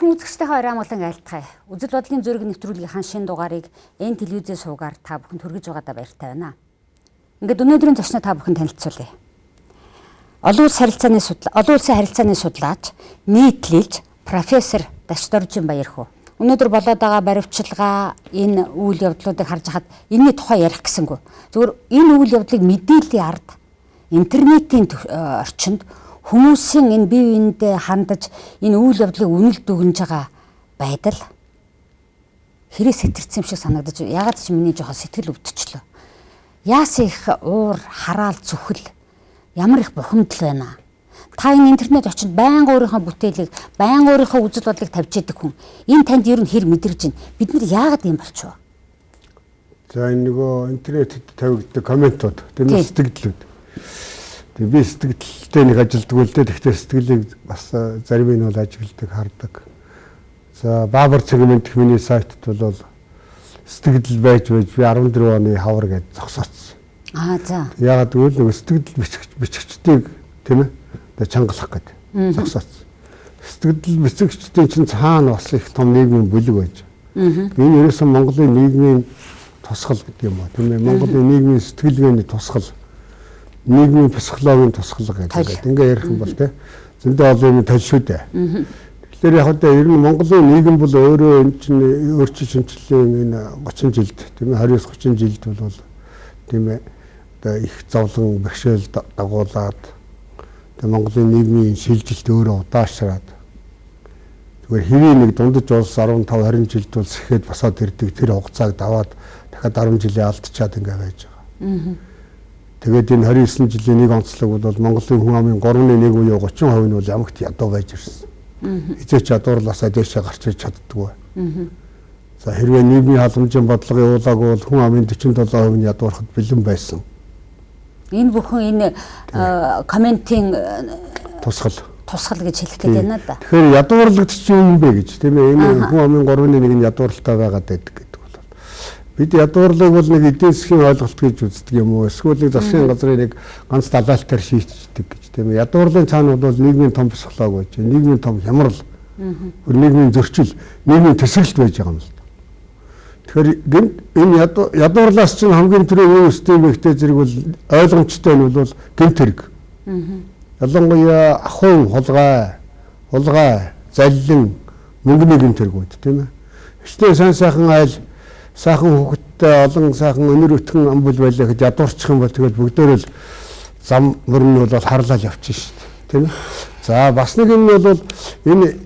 Сайхан үзэгчдийнхээ орой амгалан айлтгая. Үзэл бодлын зөрөг нэвтрүүлгийн шин дугаарыг энэ телевизийн сувгаар та бүхэнд хүргэж байгаадаа баяртай байна. Ингээд өнөөдрийн зочноо та бүхэн танилцуулъя. Олон улсын харилцааны судлаач, нийтлэлж профессор Дашдоржин Баярхүү. Өнөөдөр болоод байгаа баривчилгаа энэ үйл явдлуудыг харж хахад энэний тухай ярих гэсэнгүй. Зөвхөн энэ үйл явдлыг мэдээллийн ард интернетийн орчинд хүмүүсийн энэ бие биендээ хандаж энэ үйл явдлыг үнэлт дүгнж байгаа байдал хэрэг сэтэрсэн юм шиг санагдаж ягаад ч миний жоохон сэтгэл өвдчихлөө. Яас их уур хараал зүхэл ямар их бухимдал байна. Та энэ интернет очинд байнга өөрийнхөө бүтээлийг, байнга өөрийнхөө үзэл бодлыг тавьж яадаг хүн. Энэ танд ер нь хэр мэдэрж байна? Бид нар яагаад юм болчихвоо? За энэ нөгөө интернетэд тавигддаг комментууд, тийм сэтгэлдлүүд. Тэгээ би сэтгэлдээ нэг ажилддаг үл дээ. Тэгтээ сэтгэлийг бас зарим нь бол ажигладаг, хардаг. За Баабар сегмент миний сайтд бол сэтгэл байж би 14 оны хавар гэж зогсооцсон. За. Ягаад гэвэл нөгөө сэтгэл бичигчдийг тийм ээ чангалах гэдэг зогсооцсон. Сэтгэл бичигчдийн чинь цаана бас их том нийгмийн бүлэг байж. Энэ ерөөсөн Монголын нийгмийн тусгал гэдэг юм уу тийм ээ. Монголын нийгмийн сэтгэлгээний тусгал, нийгмийн психологийн тусгал гэдэг. Ингээ ярих юм бол тийм зөндөө олон юм тал шүү дээ. Тэгэхээр яг одоо ер нь Монголын нийгэм бол өөрөө энэ чинь өөрчлөлт шинжилгээний энэ 30 жилд тийм ээ 29-30 жилд бол тийм ээ одоо их зовлон бэрхшээл дагуулад Монголын нийгмийн шилжилт өөрөө удаашраад зүгээр хэвийн нэг дундаж улс 15-20 жилд бол сэхэд босоод ирдэг тэр хугацааг даваад дахиад 10 жилийн алдчихад ингээ байж байгаа. Тэгээд энэ 29 жилийн нэг онцлог бол Монголын хүн амын 3.1 буюу 30% нь бол ямагт ядуу байж ирсэн. Хизээч ядуурлаасаа дээшээ гарч иж чаддгүй. За хэрвээ нийгмийн халамжийн бодлого явуулаагүй бол хүн амын 47% нь ядуурхад бэлэн байсан. Энэ бүхэн энэ комментийн тусгал гэж хэлэх гээд байна да. Тэгэхээр ядуурлагдчих юм бэ гэж тийм ээ энэ хүн амын 3.1 нь ядууралтай байгаад байдаг гэдэг бол бид ядуурлыг бол нэг эдийн засгийн ойлголт гэж үздэг юм уу эсвэл нэг засгийн газрын нэг ганц далаалтаар шийдчихдэг гэж тийм ээ ядуурлын цаана бол нийгмийн том психологи байж нийгмийн том хямрал нийгмийн зөрчил нийгмийн төсөөлт байж байгаа юм л. Тэгэхээр энэ ядуурлаас чинь хамгийн түрүү юу өстэй юм ихтэй зэрэг бол ойлгомжтой нь бол гэмт хэрэг. Ялангуяа ахуйн хулгай, заллин, мөнгөний гэмт хэрэгүүд тийм ээ. Ихтэй сайхан айл, сайхан хүүхэдтэй олон сайхан өнөр өтгөн амбул байлаа гэхэд ядуурчих юм бол тэгэл бүгдөө л зам мөрн бол харлал явчих шүү дээ тийм ээ. За бас нэг юм бол энэ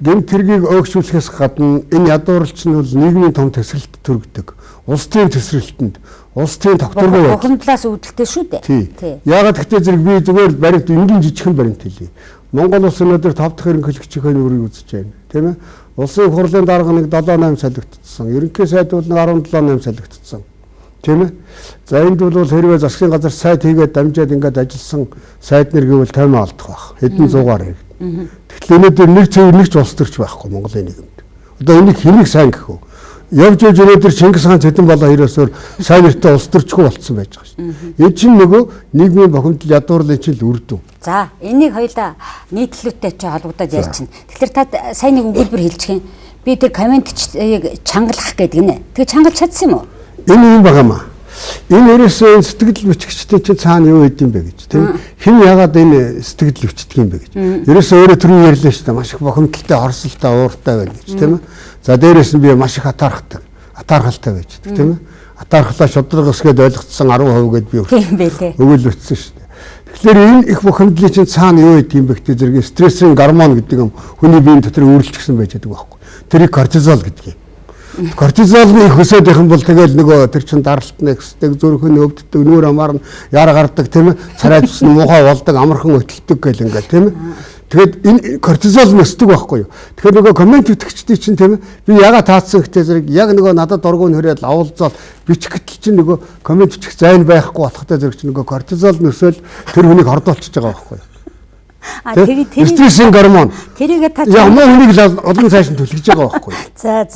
гэмт хэргийг өөгшүүлэхээс гадна энэ ядуурлч нь бол нийгмийн том төсрэлт төрөгдөг. Улс төрийн төсрэлтэнд, улс төрийн тогтворгүй байх. Бухимдлаас үүдэлтэй шүү дээ. Яагаад гэвэл зэрэг би зүгээр баримт энгийн жижигхэн баримт хэлье. Монгол улс өнөөдөр 5 дахь ерөнхийлөгчийн үрийг үзэж байна. Тийм ээ. Улсын хурлын дарга нэг 7-8 солигдсон. Ерөнхий сайд бол нэг 17-8 солигдсон. Тийм ээ. За энд бол хэрвээ засгийн газар сайд хийгээд дамжаад ингээд ажилласан сайд нэр гэвэл 50 алдах байх. Хэдэн зуугаар хэрэг. Тэгэхээр өнөөдөр нэг цэвэр нэг ч улс төрч байхгүй Монголын нийгэмд. Одоо энийг хэнийг сайн гэх вэ? Явж өнөөдөр Чингис хаан Цэдэн балаа хэрэгсээр сайн нэртэй улс төрчгүй болцсон байж байгаа шүү. Энэ чинь нөгөө нийгмийн бохимдол ядуурлын чинь л үр дүн. За энийг хоёулаа нийтлэлтэй ч холбогдоод ярьчихна. Тэгэхээр та сайн нэг өгүүлбэр хэлчих юм. Би тэр комментчийг чангалах гэдэг нэ. Тэгээ чангалж чадсан юм уу? Энэ юм багамаа. Энэ ерөөсөө сэтгэл бичигчтэй чинь цаана юу хийд юм бэ гэж тийм хэн яагаад энэ сэтгэл бичдэг юм бэ гэж ерөөсөө өөрөө түрүү ярьлаа шүү дээ маш их бохимдолтой хорсолтой ууртай байна гэж тийм ээ за дээрээс нь би маш их атаархалтай байж дээ тийм ээ атаархлаа шудраг өсгээд ойлгоцсон 10% гээд би өгөл өтсөн шүү дээ тэгэхээр энэ их бохимдлын чинь цаана юу хийд юм бэ гэдэг зэрэг стрессийн гормон гэдэг юм хүний биеийн дотор үүрэлжсэн байж байгаа байхгүй тэрийг кортизол гэдэг юм. Кортизолны их өсөд их юм бол тэгэл нөгөө тэр чин даралтны хэсдэг зүрхэн өвддөг нүүр амаар нь яар гардаг тийм ээ царайчс нь муухай болдог амархан өтөлдөг гэл ингээд тийм ээ тэгэд энэ кортизол өсдөг байхгүй юу тэгэхээр нөгөө коммент үтгэгчдийн чинь тийм ээ би яга таацсан гэхдээ зэрэг яг нөгөө надад дургуун хөрөөд авуулзал бичих гэтэл чинь нөгөө коммент бичих зайн байхгүй болохтой зэрэг чинь нөгөө кортизол өсөөл тэр хүнийг хордуулчихж байгаа байхгүй юу тэр стрессийн гормон. Тэрийгээ та ямар хүнийг олон цааш нь түлхэж байгаа байхгүй. За.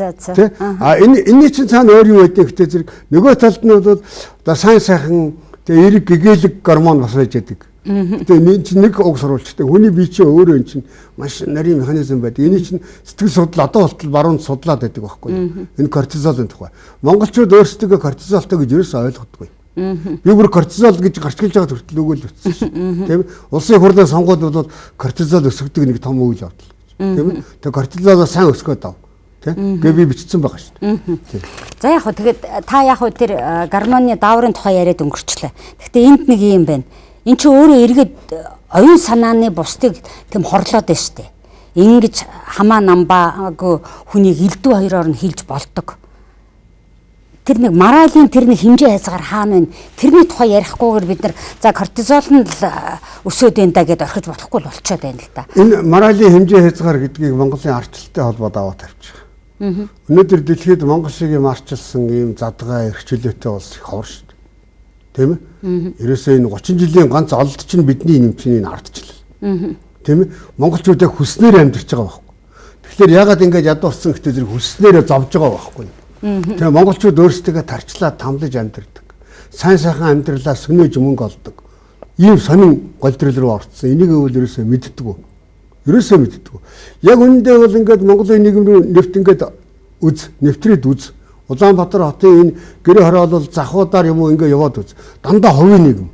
Энэний чинь цаана өөр юу байдаг гэхдээ зэрэг нөгөө талд нь бол одоо сайн сайхан эрэг гэгээлэг гормон бас байж байдаг. Тэгээ нэг уг сурвалжтай. Хүний бие чинь өөрөө чинь маш нарийн механизм байдаг. Эний чинь сэтгэл судлал одоо болтол баруун судлаад байдаг байхгүй юу? Энэ кортизолын тухай. Монголчууд өөрсдөө кортизолтой гэж ерөөсөө ойлгодоггүй. Би бүр кортизол гэж гарч гэлж байгаа төртөл өгөөл утсан шүү. Тийм. Улсын хурлын сонгуульд бол кортизол өсгдөг нэг том үйл явдал гэж. Тийм. Тэгээ кортизолоо сайн өсгөөд ав. Тийм. Гэ би бичсэн байгаа шүү дээ. За яг хөө тэгээд та яг хөө тэр гормоны дааврын тухай яриад өнгөрчлээ. Гэхдээ энд нэг юм байна. Энд чи өөрөө эргээд оюун санааны бусдыг тэм хорлоод байна шүү дээ. Ингэж хамаа намбаагүй хүнийг элдв хоёроор нь хилж болдог. Тэр нэг моралын тэр нэг хэмжээ хязгаар хаана вэ? Тэрний тухай ярихгүйгээр бид нар за кортизол нь өсөөд байна да гэдээ орхиж болохгүй л болчиход байна л да. Энэ моралын хэмжээ хязгаар гэдгийг Монголын арчилтай холбоод аваад тавьчих. Өнөөдөр дэлхийд Монгол шиг юм арчилсан ийм задгай эрхчлөөтэй улс их ховор шүү дээ. Тийм ээ? Ерөөсөө энэ 30 жилийн ганц олд чинь бидний нэмчний ардчлал. Тийм ээ? Монголчууд яг хүснээр амьдарч байгаа байхгүй. Тэгэхээр ягаад ингэж ядуурсан гэхдээ зэрэг хүснээрээ зовж байгаа байхгүй. Тэгээ монголчууд өөрсдөө тарчлаад тамлаж амьдардаг. Сайн сайхан амьдралаа сөнөөж мөнгө олдог. Ийм сонин голдрол руу орцсон. Энийг өвөл ерөөсөө мэддэггүй. Ерөөсөө мэддэггүй. Яг үүндээ бол ингээд Монголын нийгэм рүү нефт ингээд нефтрид үз. Улаанбаатар хотын энэ гэрээ хороолол захуудаар юм уу ингээд яваад үз. Дандаа ховын нийгэм.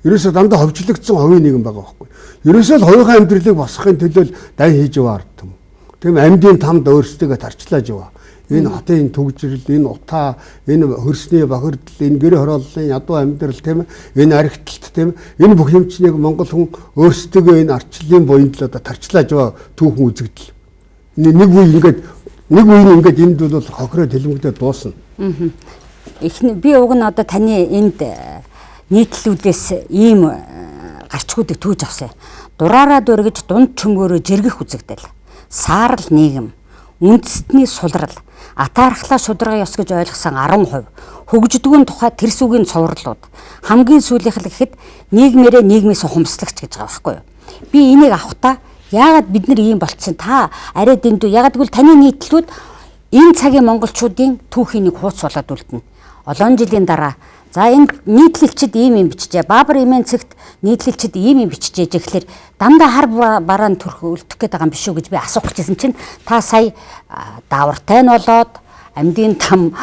Ерөөсөө дандаа ховчлогдсон ховын нийгэм байгаа байхгүй. Ерөөсөө л хувийнхаа амьдралыг босгохын төлөө дай хийж яваар юм. Тийм амьдын тамд өөрсдөө тарчлааж яваа. Энэ хотын төгжрөл, энэ утаа, энэ хөрсний бохирдол, энэ гэрээ хорооллын ядуу амьдрал тийм ээ, энэ архитект тийм ээ, энэ бүх юм чинь Монгол хүн өөрсдөө энэ арчлалын буйнд л одоо тарчлааж байгаа түүхэн үзэгдэл. Нэг үе ингээд энд бол хохироо тэлмэгдээ дуусна. Би уг нь одоо таны энд нийтлүүдээс ийм гарчгуудыг түүж авсан. Дураараа дөргиж дунд чөмгөөрөө жиргэх үзэгдэл. Саарл нийгэм, үндэстний сулрал, атаархлаа шударга ёс гэж ойлгосон 10%, хөгждгүүн тухай тэрс үгийн цувралууд, хамгийн сүүлийнх л гэхэд нийгмээрээ нийгмээс ухамслагч гэж байгаа байхгүй юу. Би энийг авахтаа яагаад бид нар ийм болцсон та арай дэндүү яагаад гэвэл таны нийтлүүд энэ цагийн монголчуудын түүхийн нэг хууц болоод үлдэнэ. Олон жилийн дараа за энэ нийтлэлчид ийм юм бичжээ. Баабар эмээн цэгт нийтлэлчид ийм юм бичжээ гэхэлэр дандаа хар бараан төрх үлдэх гээд байгаа юм биш үү гэж би асуух гэжсэн чинь та сая даавартай нь болоод амьдын там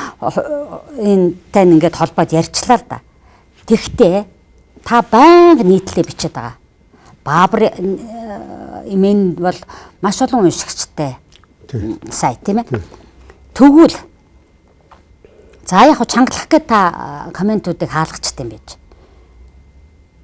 энэтэй ингээд холбоод ярьчлаа л да. Тэгвэл та байнга нийтлэлээ бичээд байгаа. Баабар эмээн бол маш олон уншигчтай сайт тийм ээ. Тэгвэл за яг чангалах гэж та комментуудыг хаалгачихсан юм байж.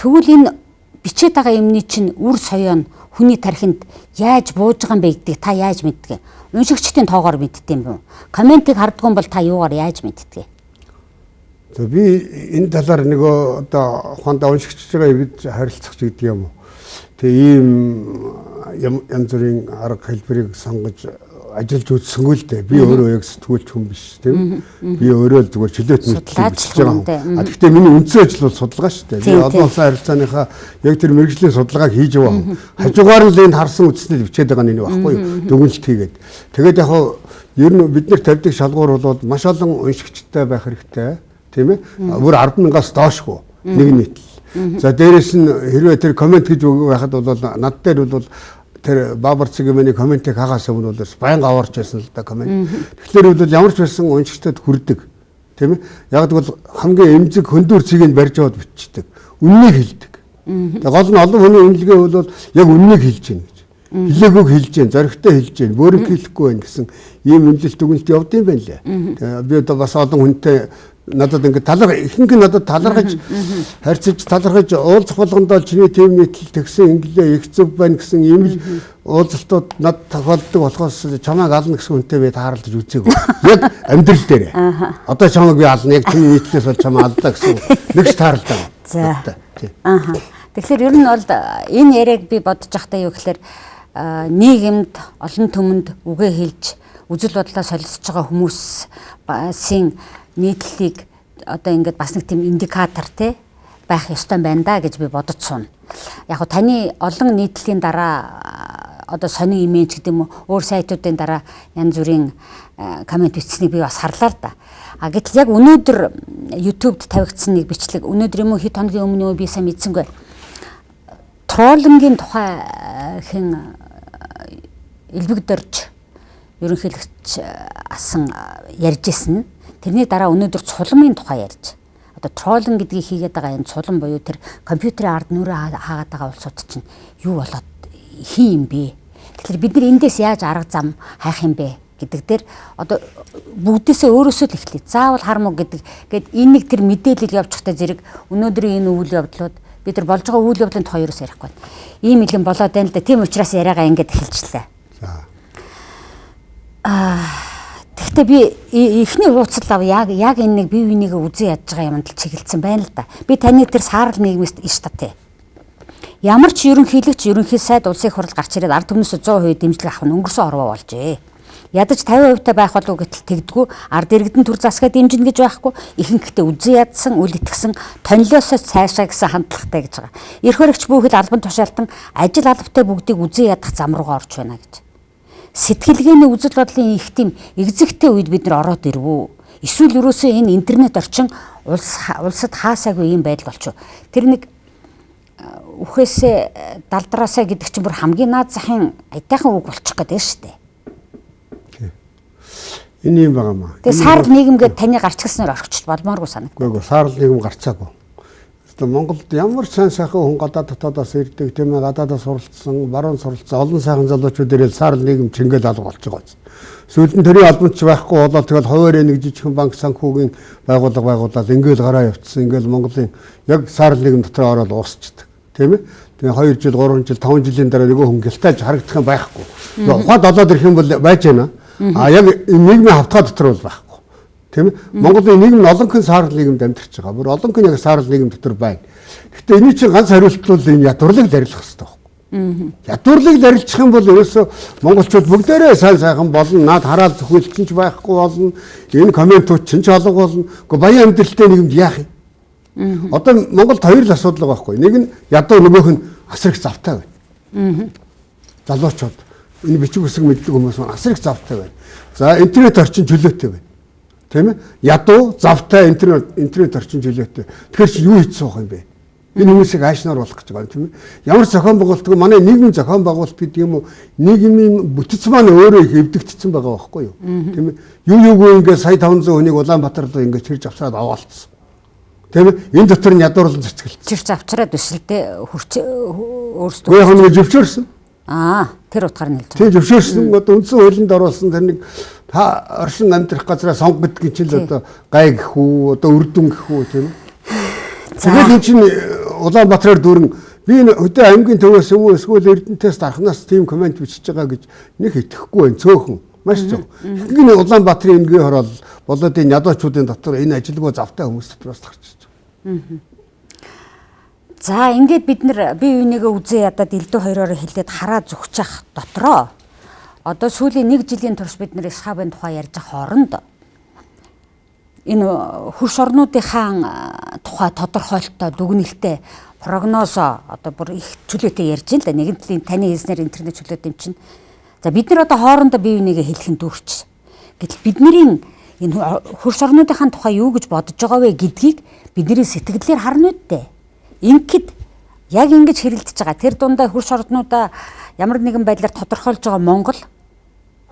Тэгвэл энэ бичээд байгаа юмны чинь үр соёо нь хүний тархинд яаж бууж байгаа юм бэ гэдгийг та яаж мэддэг вэ? Уншигчдын тоогоор мэддэг юм уу? Комментиг харддаг юм бол та юугаар яаж мэддэг вэ? За би энэ талаар нөгөө одоо ухаандаа уншигчдаа бид харилцах гэдэг юм уу? Тэгээ ийм янз бүрийн арга хэлбэрийг сонгож ажиллаж үзсэнгүү л дээ. Би өөрөө яг сэтгүүлч хүн биш тийм. Би өөрөө л зүгээр чөлөөт нийтлэл бичиж байгаа юм. Гэхдээ миний үндсэн ажил бол судалгаа шүү дээ. Би олон улсын харилцааныхаа яг тэр мэргэжлийн судалгааг хийж яваа хүн. Хажуугаар нь л энд харсан үтснэл бичээд байгаа нэг байхгүй юу? Дүгнэлт хийгээд. Тэгээд яг ер нь бид нар тавьдаг шалгуур бол маш олон уншигчтай байх хэрэгтэй тийм ээ. Бүр 10,000-аас доошгүй нэг нийтлэл. За дээрэс нь хэрвээ тэр коммент гэж байхад бол над дээр бол тэр Баабар цэгийн комментиг хагаас өмнө бол байнга аварч байсан л да коммент. Тэгэхээр бол ямар ч байсан уншигчдад хүрдэг. Тийм ээ. Яг бол хамгийн эмзэг хөндөөр цэгийг барьж аваад бичдэг. Үннийг хэлдэг. Тэгээ гол нь олон хүний үнэлгээ бол яг үннийг хэлж гин гэж. Хэлээгүйг хэлж гин, зоригтой хэлж гин, бөөрөг хэлэхгүй байх гэсэн ийм үнэлэлт дүгнэлт явд юм байна лээ. Тэгээ би одоо бас олон хүнтэй надад ингээд ихэнх нь надад талархаж харьцаж талархаж уулзах болгондоо чиний тийм нийтлэл тэгсэн инглээ их зөв байна гэсэн ийм л уулзалтууд над тохиолддог болохоос чамайг ална гэсэн хүнтэй би таарлаж үзээгүй. Яг амьдрал дээр. Одоо чамайг би ална яг чиний нийтлээс бол чамаа алдаа гэсэн нэгч таарлаа. За. Тэгэхээр ер нь бол энэ яриаг би бодож байхдаа юу гэхээр нийгэмд олон түмэнд үгээ хэлж үзэл бодлоо солилцож байгаа хүмүүсийн нийтлэлийг одоо ингээд бас нэг тийм индикатор те байх ёстой байна да гэж би бодож суuna. Яг го таны олон нийтлэлийн дараа одоо сонин имиж гэдэг юм уу өөр сайтуудын дараа янз бүрийн коммент бичсэнийг би бас харлаа л да. Гэтэл яг өнөөдөр YouTube-д тавигдсан нэг бичлэг өнөөдөр юм уу хэд хоногийн өмнө би сайн мэдсэнгүй. троллингийн тухай хэн элбэгдэрж ерөнхийлөгч асан ярьж исэн нь тэрний дараа өнөөдөр цуламын тухай ярьж. Одоо троллинг гэдгийг хийгээд байгаа энэ цулам буюу тэр компьютерийн ард нүрээ хаагаад байгаа улсууд чинь юу болоод хин юм бэ? Тэгэхээр бид нар эндээс яаж арга зам хайх юм бэ гэдэг дээр одоо бүгдээсээ өөрөөсөө л эхлэе. Заавал хар муу гэдэг энэ нэг тэр мэдээлэл явуучихтай зэрэг өнөөдрийн энэ үйл явдлууд бид нар болж байгаа үйл явдлын хоёроос ярихгүй байна. Ийм илэн болоод байна л да. Тийм учраас яриагаа ингэж эхэлчихлээ. За. Гэхдээ би эхний хуудсал яг энэ нэг бие бинийгээ үзэн ядж байгаа юмд л чиглэлсэн байна л да. Би таны тэр саарл нийгмээс иш татъя. Ямар ч ерөнхийлөгч ерөнхий сайд улсын их хурл гарч ирээд ард түмнээс 100% дэмжлэг авах нь өнгөрсөн орвоо болжээ. Ядаж 50% та байх болов гэтэл тэгдэггүй ард иргэдэн төр засгаа дэмжинэ гэж байхгүй ихэнхдээ үзэн ядсан үл итгэсэн тонилоосоо цаашаа гэсэн хандлагатай гэж байгаа. Эрх баригч бүхэл албан тушаалтан ажил албатай бүгдийг үзэн ядах зам руугаа орж байна гэж. Сэтгэлгээний үзэл бодлын их тийм экзэгтэй үед бид нар ороод ирвүү. Эсвэл юусоо энэ интернет орчин улсад хаасаагүй юм байдал болчихоо. Тэр нэг үхээсээ далдраасаа гэдэг чинь бүр хамгийн наад захын аятайхан үг болчих гээд байна шүү дээ. Энэ юм байгаа маа. Тэгээ саарл нийгэмгээд таны гарч гиснээр орчихч болмооргүй санагдав. Үгүй саарл нийгэм гарцаагүй. Одоо Монголд ямар сайн сайхан хүн гадаад дотоодоос ирдэг тийм ээ гадаадаас суралцсан, баруун суралцсан олон сайхан залуучууд ирэл саарл нийгэм чингээл алга болж байгаа юм. Сүүлд нь төрийн албанч байхгүй болоод тэгэл хуваарь нэг жижигхэн банк санхүүгийн байгууллага байгуулаад ингээл гараа явуулсан. Ингээл Монголын яг саарл нийгэм дотор ороод уусчдаг. Тийм ээ. Тэгээ 2 жил, 3 жил, 5 жилийн дараа нөгөө хүн гялтааж харагдах юм байхгүй. Ухаад олоод ирэх юм бол байж байна. А яг нийгмийн хавтгай дотор бол байхгүй. Тийм ээ. Монголын нийгэм нь олон хүн саарл нийгэмд амьдарч байгаа. Бүр олон хүн яг саарл нийгэм дотор байна. Гэхдээ энэ чинь ганц хариулт бол энэ ядуурлыг дарилах хэрэгтэй байхгүй. Ядуурлыг дарилчих юм бол ерөөсөө монголчууд бүгдээрээ сайн сайхан болно. Наад хараал зөвхөлтөн ч байхгүй болно. Энэ комментууд чинь ч алга болно. Гэхдээ баян амьдралтай нийгэмд яах юм? Одоо Монголд хоёр л асуудал байгаа байхгүй. Нэг нь ядуу нөгөөх нь асар их завтай байна. Залуучууд энэ бичиг үсэг мэддэг хүмүүс маань асар их завтай байна. За интернет орчин чөлөөтэй байна. Тийм ээ? Ядуу, завтай интернет орчин чөлөөтэй. Тэгэхээр чи юу хийцсэн байх юм бэ? Энэ хүмүүсийг аашнаар болох гэж байгаа юм тийм ээ? Ямар зохион байгуулалтгүй манай нийгмийн зохион байгуулалт гэдэг юм уу? Нийгмийн бүтэц маань өөрөө их эвдэгдсэн байгаа байхгүй юу? Тийм ээ? Юу ингээд сая 500 хүнийг Улаанбаатар руу ингээд чирж авчраад аваалцсан. Тийм ээ? Энэ дотор нь ядуурлан цэцгэлт. Чирч авчраад биш л дээ өөрсдөө. Гой хоног живчэрсэн. Тэр утгаар нь хэлж байгаа. Тийм зөвшөөрсөн одоо үндсэн хуулинд оруулсан тэр нэг та оршин амьдрах газраа сонго гэдэг чинь л одоо гай гэх үү одоо үрдүн гэх үү тийм. Тэгээд энэ чинь Улаанбаатараар дүүрэн би энэ өдөө аймгийн төвөөс эсвэл Эрдэнэтээс дарахнаас тийм комент бичиж байгаа гэж нэг итгэхгүй байна цөөхөн маш зөв. Ихэнх нь Улаанбаатарын энгийн хорол болоод энэ ядуучуудын дотор энэ ажилгүй завтай хүмүүс дотроос гарч байгаа. За ингээд бид нар бие бинийгээ үзээ ядаад элдв хоёроор хэлээд хараа зүгчих дотроо одоо сүүлийн 1 жилийн турш бид нар ишхабын тухай ярьж байгаа хооронд энэ хөрш орнуудынхаа тухай тодорхойлолттой дүгнэлттэй прогнозоо одоо бүр их чөлөөтэй ярьж байна л да. Нэгэн талын таны хэлснээр интернет чөлөөт юм чинь. За бид нар одоо хоорондоо бие бинийгээ хэлхэн дүүрч. Гэтэл бидний энэ хөрш орнуудынхаа тухай юу гэж бодож байгаа вэ гэдгийг бидний сэтгэлээр харна үдтэй. Ингээд яг ингэж хэрэлдэж байгаа. Тэр дундаа хөрш орнуудаа ямар нэгэн байдлаар тодорхойлж байгаа Монгол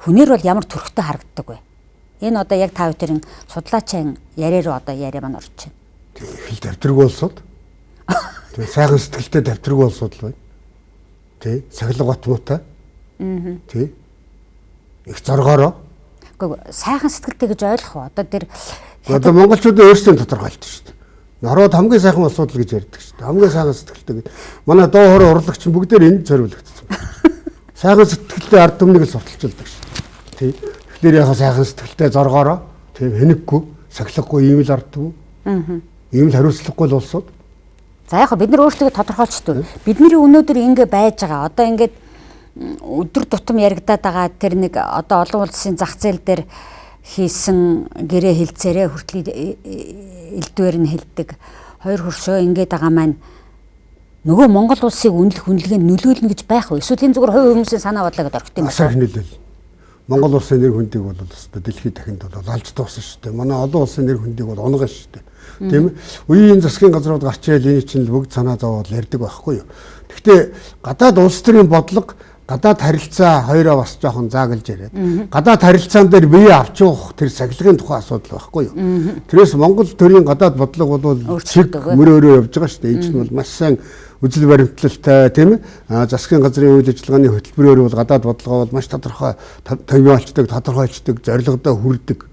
хүнээр бол ямар төрхтэй харагддаг вэ? Энэ одоо яг та бүхэн судлаачийн яриа руу одоо яриа маань орж байна. Хэл давтаргүй улсууд. Тэгээ сайхан сэтгэлтэй давтаргүй улсууд л байна. Тэ сахилга батмуутай. Тэ их зоргоороо. Гэхдээ сайхан сэтгэлтэй гэж ойлгох уу? Одоо тэр одоо монголчууд өөрсдөө тодорхойлдог шүү дээ. Народ хамгийн сайхан улсууд л гэж ярьдаг шүү дээ. Хамгийн сайхан сэтгэлтэй гэж. Манай доо хороо урлагч бүгдээр энд зориулагдсан. Сайхан сэтгэлтэй ард түмнийг л сурталчилдаг шүү дээ. Тий. Тэгэхээр яхаа сайхан сэтгэлтэй зоргоороо тийм хэнэггүй, сахилахгүй ийм л ард түм. Ийм л хариуцлагагүй л улсууд. За яг бид нар өөрсдөө тодорхойлчтой. Бидний өнөөдөр ингэ байж байгаа. Одоо ингээд өдөр тутам яригадаад байгаа тэр нэг одоо олон улсын зах зээл дээр хийсэн гэрээ хилцээрээ хүртэл элдвэр нь хэлдэг. Хоёр хөршөө ингээд байгаа маань нөгөө Монгол улсыг үнэлэх үнэлгээнд нөлөөлнө гэж байх уу? Эсвэл энэ зүгээр хувь хүмүүсийн санаа бодлоо гэдээ орхит юм байна. Асар хинэлэл. Монгол улсын нэр хүндийг бол өстой дэлхийд дахинд бол алж туусан шүү дээ. Манай олон улсын нэр хүндийг бол унган шүү дээ. Тийм ээ. Үеийн засгийн газрууд гарч ийл энэ чинь бүгд санаа зовоод ярьдаг байхгүй юу. Гэхдээ гадаад улс төрийн бодлого гадаад харилцаа хоёроо бас жоохон заагалж яриад. Гадаад харилцаан дээр бие авч явах тэр сахилгын тухай асуудал байхгүй юу. Тэрээс Монгол төрийн гадаад бодлого бол чиг мөрөөрөө явж байгаа шүү дээ. Энэ чинь бол маш сайн үзэл баримтлалтай тийм ээ. Засгийн газрын үйл ажиллагааны хөтөлбөрөөр бол гадаад бодлого бол маш тодорхой томьёолчдаг, тодорхойлцдог, зорилгодоо хүрдэг.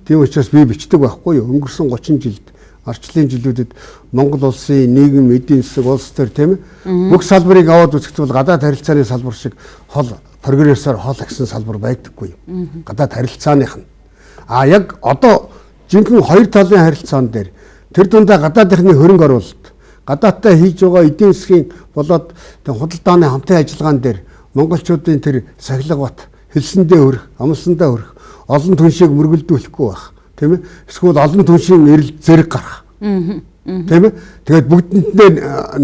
Тийм учраас би бичдэг байхгүй юу. Өнгөрсөн 30 жилд арчлын жилүүдэд Монгол улсын нийгэм, эдийн засаг, улс төр тийм ээ бүх салбарыг аваад үзэхдээ гадаад харилцааны салбар шиг хол прогрессор хол гэсэн салбар байдаггүй юм. Гадаад харилцааных нь. Яг одоо жинхэнэ хоёр талын харилцаан дээр тэр дундаа гадаадынхны хөрөнгө оруулалт, гадаадтай хийж байгаа эдийн засгийн болоод худалдааны хамтын ажиллагаан дээр монголчуудын тэр сахилга бат хэлсэндээ хөрөх, амлсандаа хөрөх, олон түншийг мөргөлдүүлэхгүй байх. Тийм ээ. Эсвэл олон түншийн эрэл зэрэг гарах. Тийм ээ. Тэгээд бүгдэндээ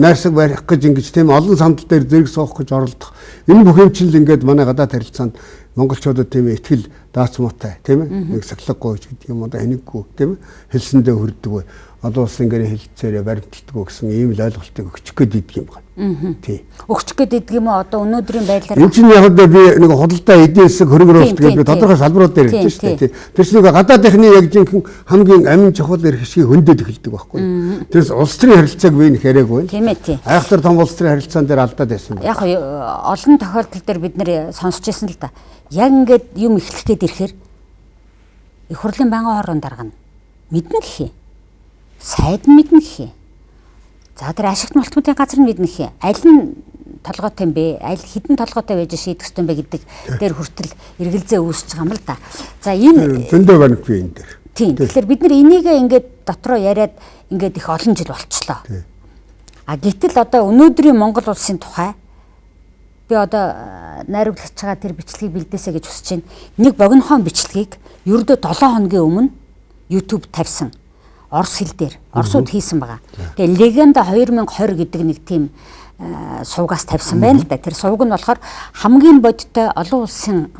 найрсаг барих гэж ингэж тийм олон сандал дээр зэрэг суух гэж оролдох. Энэ бүх юм чинь л ингээд манай гадаад харилцаанд монголчуудад тийм ээ ихтгэл даац муутай тийм ээ. Нэг сахилгагүй гэдэг юм одоо хэнэггүй тийм ээ. Хэлсэндээ хүрдэг бай. Одоо улс ингээд хэлцээрээ баримтдаггүй гэсэн ийм л ойлголтыг өгчих гээд идэг юм байна. Тий. Өгчих гээд идэг юм уу одоо өнөөдрийн байдлаар? Энэ чинь яг би нэг худалдаа эдийн засаг хөрөнгө оруулалт гэдэг тодорхой салбарууд дээр ярьж шүү дээ. Тэр чинь гадаадынхны яг жинхэнэ хамгийн амин чухал эрх хэсгийг хөндөд эхэлдэг байхгүй. Тэрс улс төрийн харилцааг би нэг яриаггүй. Тийм ээ тий. Айхтар том улс төрийн харилцаан дээр алдаад байсан. Яг олон тохиолдол дээр бид нэр сонсч байсан л да. Яг ингээд юм эхлэх гээд ирэхээр их хурлын байнгын хорон дарга нь мэднэ гэх юм. Сайд нь мэднэ гэх юм. За тэр ашигт малтмуудын газар нь мэднэ гэх юм. Аль нь толгойтой юм бэ? Аль хідэн толгойтой байж шийдэх ёстой юм бэ гэдэг дээр хүртэл эргэлзээ үүсэж байгаа юм л да. За энэ зөндөө байна би энэ дээр. Тийм. Тэгэхээр бид нар энийг ингээд дотроо яриад ингээд их олон жил болчихлоо. Гэтэл одоо өнөөдрийн Монгол улсын тухай би одоо найруулагч байгаа тэр бичлэгийг бэлдээсэй гэж хүсэж байна. Нэг богинохон бичлэгийг ердөө 7 хоногийн өмнө YouTube тавьсан. Орос хэл дээр орсууд хийсэн байгаа. Тэгээ Легенда 2020 гэдэг нэг тийм сувгаас тавьсан байна л да. Тэр сувг нь болохоор хамгийн бодиттой олон улсын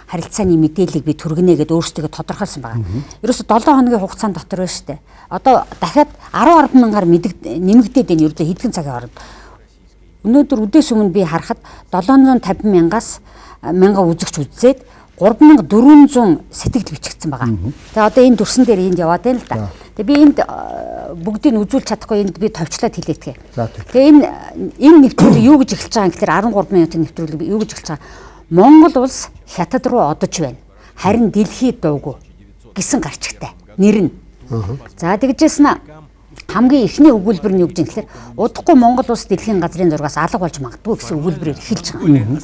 харилцааны мэдээллийг би түргэнэ гэдээ өөрсдөө тодорхойлсон байгаа. Ерөөсө 7 хоногийн хугацаанд дотор байна шүү дээ. Одоо дахиад 10 мянгаар нэмэгдээд энэ ердөө хэдхэн цагийн хооронд. Өнөөдөр үдээс өмнө би харахад 750 мянга үзэгч үзээд 3400 сэтгэл бичигдсэн байгаа. Тэгээ одоо энэ дүрсэн дээр энд яваад байна л да. Тэгээ би энд бүгдийг үзүүлж чадахгүй энд би товчлоод хэлээдгээ. Тэгээ энэ нэвтрүүлэг юу гэж эхэлж байгаа юм гэхээр 13 минутын нэвтрүүлэг юу гэж эхэлж байгаа. Монгол улс хятад руу одож байна. Харин дэлхийд дуугүй гэсэн гарчигтай нэр нь. За тэгжсэн хамгийн ихний өгүүлбэр нь юу гэж юм гэхээр удахгүй Монгол улс дэлхийн газрын зургаас алга болж магадгүй гэсэн өгүүлбэрээр эхэлж байгаа.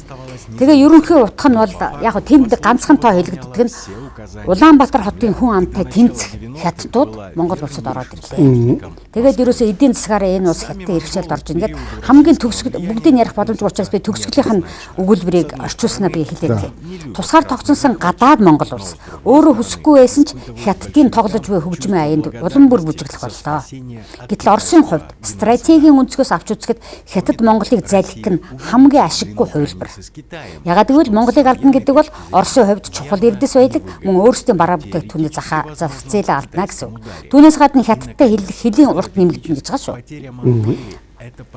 Тэгээ ерөнхий утга нь бол яг тэнд ганцхан тоо хэлэгддэг нь Улаанбаатар хотын хүн амтай тэнцэх хятадууд Монгол улсад ороод ирлээ. Тэгээд ерөөсөө эдийн засгаараа энэ улс хятадын иргэшээлд орж ингээд хамгийн төгсгөл бүгдийг ярих боломжгүй учраас би төгсгөлийн өгүүлбэрийг орчуулснаа би хэлээд. Тусгаар тогтсон гадаад Монгол улс өөрөө хүсэхгүй байсан ч хятадын тоглож буй хөгжмийн аянд улам бүр бүжиглэх боллоо. Гэтэл Оросын хувьд стратегийн өнцгөөс авч үзэхэд хятад Монголыг залхих нь хамгийн ашиггүй хувилбар. Ягаад гэвэл Монголыг алдна гэдэг бол Оросын хувьд чухал эрдэс баялаг мөн өөрсдийн бараа бүтээгдэхүүний зах зээлээ алдна гэсэн үг. Түүнээс гадна хятадтай хэлийн урт нэмэгдэнэ гэж байгаа шүү.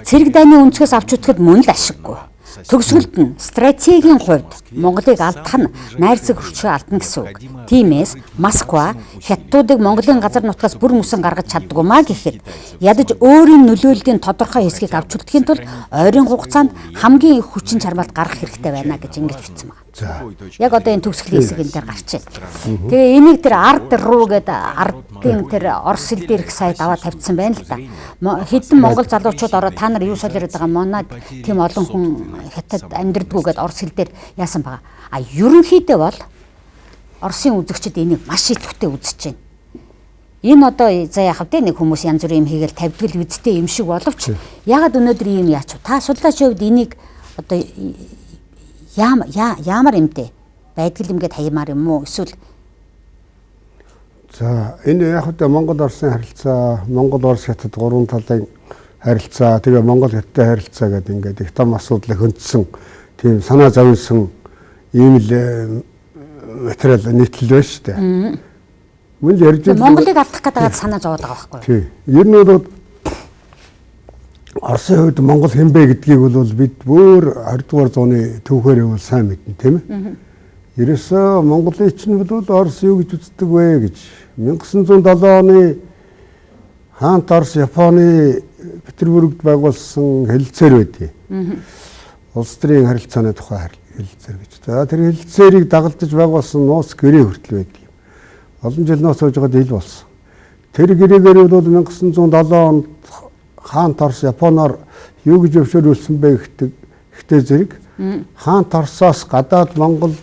Цэрэг дайны өнцгөөс авч үзэхэд мөн л ашиггүй. Төгсгөлд нь стратегийн хувьд Монголыг алдах нь найрсаг хүчээ алдна гэсэн үг. Тиймээс Москва хятадуудыг Монголын газар нутгаас бүр мөсөн гаргаж чаддгүй маа гэхэд ядаж өөрийн нөлөөллийн тодорхой хэсгийг авч үлдэхийн тулд ойрын хугацаанд хамгийн их хүчин чармаалт гаргах хэрэгтэй байна гэж ингэж бичсэн байна. Яг одоо энэ төгсгөлийн хэсэг энэ дээр гарчээ. Тэгээ энийг тэр ард руу гэдэг ардын тэр орос хэл дээр их сайд аваад тавьчихсан байна л да. Хэдэн монгол залуучууд ороод та нар юу солиод байгаа монад тийм олон хүн хятад амьдрдгүү гэдээ орос хэл дээр яасан байгаа. Ерөнхийдөө бол Оросын үзэгчид энийг маш идэвхтэй үзэж байна. Энэ одоо за яах вэ нэг хүмүүс янз бүрийн юм хийгээл тавьдгал үдтэй юм шиг боловч ягаад өнөөдөр ийм яач вэ? Та судлаачийн хувьд энийг одоо ямар юмтэй байдгал юмгээд хаямаар юм уу эсвэл за энэ яг одоо Монгол Оросын харилцаа, Монгол Орос хятад гурван талын харилцаа, тэгээ Монгол хятадтай харилцаа гэдэг ингээд их том асуудлыг хөндсөн тийм санаа зовсон ийм л материал нийтлэл байна шүү дээ. Мөн ярьж Монголыг алдах гэдэг санаа зовоод байгаа байхгүй юу? тий. Ер нь бол Оросын хувьд Монгол хэмбэ гэдгийг бол бид бүр 20 дугаар зууны түүхээр бол сайн мэднэ тийм ээ. Ерөөсөө Монголын чинь бол Орос юу гэж үздэг вэ гэж 1907 оны хаант Орос Японы Петербургт байгуулсан хэлэлцээр байдгийг. Улс төрийн харилцааны тухай хэлэлцээр гэж. За тэр хэлэлцээрийг дагалдаж байгуулсан нууц гэрээ хүртэл байдаг юм. Олон жил нууц сууж байгаад ил болсон. Тэр гэрээгээр бол 1907 онд хаант Орос Японоор юу гэж өвшөөрүүлсэн бэ гэхдээ зэрэг хаант Оросоос гадаад Монгол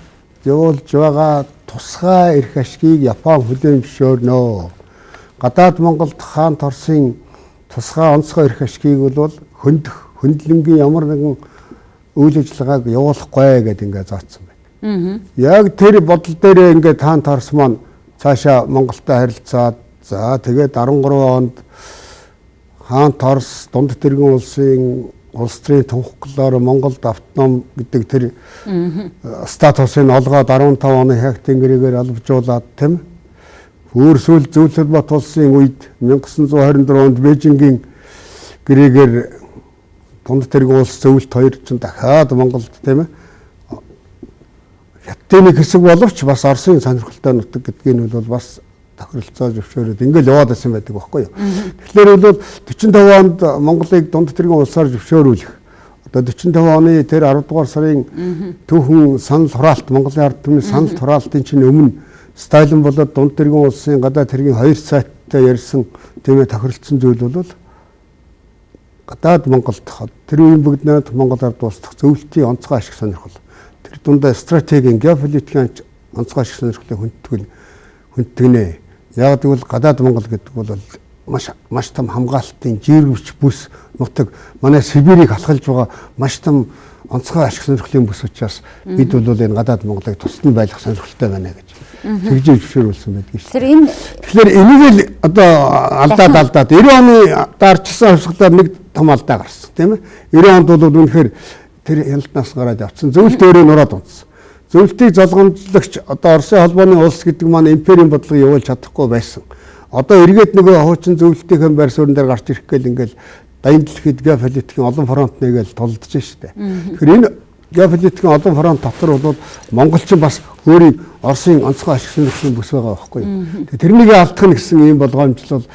явуулж байгаа тусгай эрх ашгийг Япон хүлээн зөвшөөрнө. Гадаад Монголд хаант Оросын тусгай онцгой эрх ашгийг бол хөндлөнгийн ямар нэгэн үйл ажиллагааг явуулахгүй гэдэг ингээд заасан байна. Яг тэр бодол дээр ингээд хаант Орос маань цаашаа Монголтой харилцаад за тэгээд 13 онд хаант Орос дунд тэргүүн улсын улс төрийн тунхаглалаар Монголд автоном гэдэг тэр статусыг олгоод 15 оны хаагтын гэрээгээр албажуулаад тийм өөр сүүл зөвлөлт бат улсын үед 1924 онд Бээжингийн гэрээгээр дунд тэргүүн улс зөвлөлт хоёр ч дахиад Монголд тийм хятадын нэг хэсэг боловч бас Оросын сонирхолтой нутаг гэдгийг нь бол бас тохиролцоо зөвшөөрөөд ингээл яваад байсан байдаг байхгүй юу. Тэгэхээр бол 45 онд Монголыг дунд тэргүүн улсаар зөвшөөрүүлэх. Одоо 45 оны тэр 10 дугаар сарын түүхэн санал хураалт Монголын ард түмний санал хураалтын чинь өмнө Сталин болоод дунд тэргүүн улсын гадаад хэргийн 2 сайттай ярьсан тийм тохиролцсон зүйл бол гадаад Монголд тэр үеийн бүгд Монгол ард улсдах зөвлөлтийн онцгой ашиг сонирхол. Тэр дундаа стратегийн геополитикийн онцгой ашиг сонирхлыг хүндэгнэ. Яг тэгвэл гадаад Монгол гэдэг бол маш том хамгаалтын жиргэвч бүс нутаг манай Сибирийг халахлж байгаа маш том онцгой ашиг сонирхлын бүс учраас бид бол энэ гадаад Монголыг тусад нь байлгах сонирхолтой байна гэж тэгж зөвшөөрүүлсэн байдаг шүү дээ. Тэгэхээр энийг л одоо алдаад 90 оны даарчсан хувьсгалаар нэг том алдаа гарсан тийм ээ. 90 онд бол үнэхээр тэр хяналтнаас гараад явцсан. Зөвлөлт өөрөө нураад унтсан. Зөвлөлтийг залгамжлагч одоо Оросын холбооны улс гэдэг маань империйн бодлогыг явуулж чадахгүй байсан. Одоо эргээд нөгөө хуучин зөвлөлтийн байр суурин дээр гарч ирэх гээл ингээл дайнд дэлхийд геополитикийн олон фронт нэгээл тулдж штэ. Тэгэхээр энэ геополитикийн олон фронт дотор бол монголчин бас өөрийн Оросын онцгой ашиг сонирхлын бүс байгаа байхгүй юу. Тэрнийг алдах нь гэсэн ийм болгоомжлол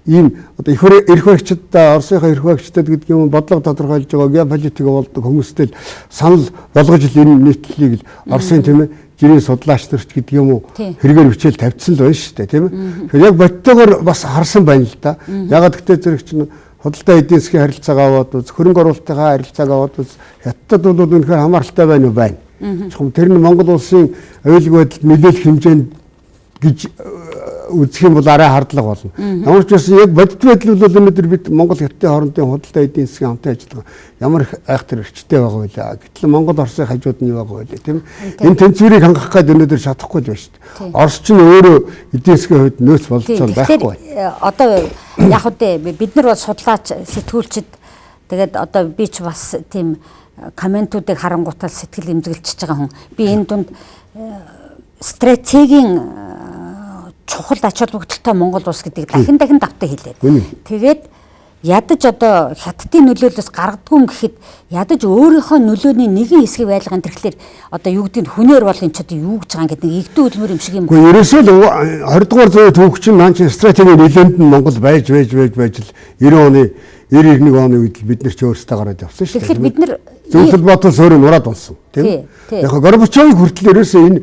ийм одоо эрх баригчид Оросынхаа эрх баригчдад гэдэг юм бодлого тодорхойлж байгаа геополитик болдог хүмүүстэй санал болгож ил энэ нийтлэлийг Оросын тийм ээ жирийн судлаач нарч гэдэг юм уу хэрэгээр хичээл тавьчихсан л байна шүү дээ тийм ээ. Тэгэхээр яг бодтойгоор бас харсан байна л да. Ягаад гэвэл зэрэг чинь худалдаа эдийн засгийн харилцаагаа аваад үз, хөрөнгө оруулалтынхаа харилцаагаа аваад үз, хятадд бол үнэхээр хамааралтай байна уу байна. Чухам тэр нь Монгол улсын аюулгүй байдалд нөлөөлөх хэмжээнд гэж үзэх юм бол арай хардлага болно. Ямар ч байсан яг бодит байдал бол өнөөдөр бид Монгол хятадын хоорондын худалдаа эдийн засгийн хамтын ажиллагаа ямар айхтар эрхтэй байгаа вэ? Гэтэл Монгол Оросын хажууд нь юу байгаа вэ тийм энэ тэнцвэрийг хангах гээд өнөөдөр чадахгүй л байна шүү дээ. Орос ч өөрөө эдийн засгийн хувьд нөөц болцоо байхгүй. Одоо яг үгүй бид нар бол судлаач сэтгүүлчид тэгээд одоо би ч бас тийм комментуудыг харангуутал сэтгэл эмзэглэж байгаа хүн. Би энэ дунд стратегийн чухал ач холбогдолтой Монгол улс гэдгийг дахин давтаа хэлээд. Тэгээд ядаж одоо хятадын нөлөөлөөс гаргадгүй гэхэд ядаж өөрийнхөө нөлөөний нэгэн хэсгийг байлгахын тэрхлээр одоо юу гэдэг нь хүнээр бол энэ ч одоо юу гэж байгаа гэдэг нэг игдүү хөдөлмөр юм шиг юм. Гэхдээ ерөөсөө л 20 дугаар зууны түүх чинь маань чинь стратегийн нөлөөнд нь Монгол байж л 90 оны 91 оны үед бид нар ч өөрсдөө гараад явсан шүү дээ. Тэгэхээр бид нар зөвлөлт бодол өөрөө нураад унсан тийм. Яг Горбачевыг хүртэл ерөөсөө энэ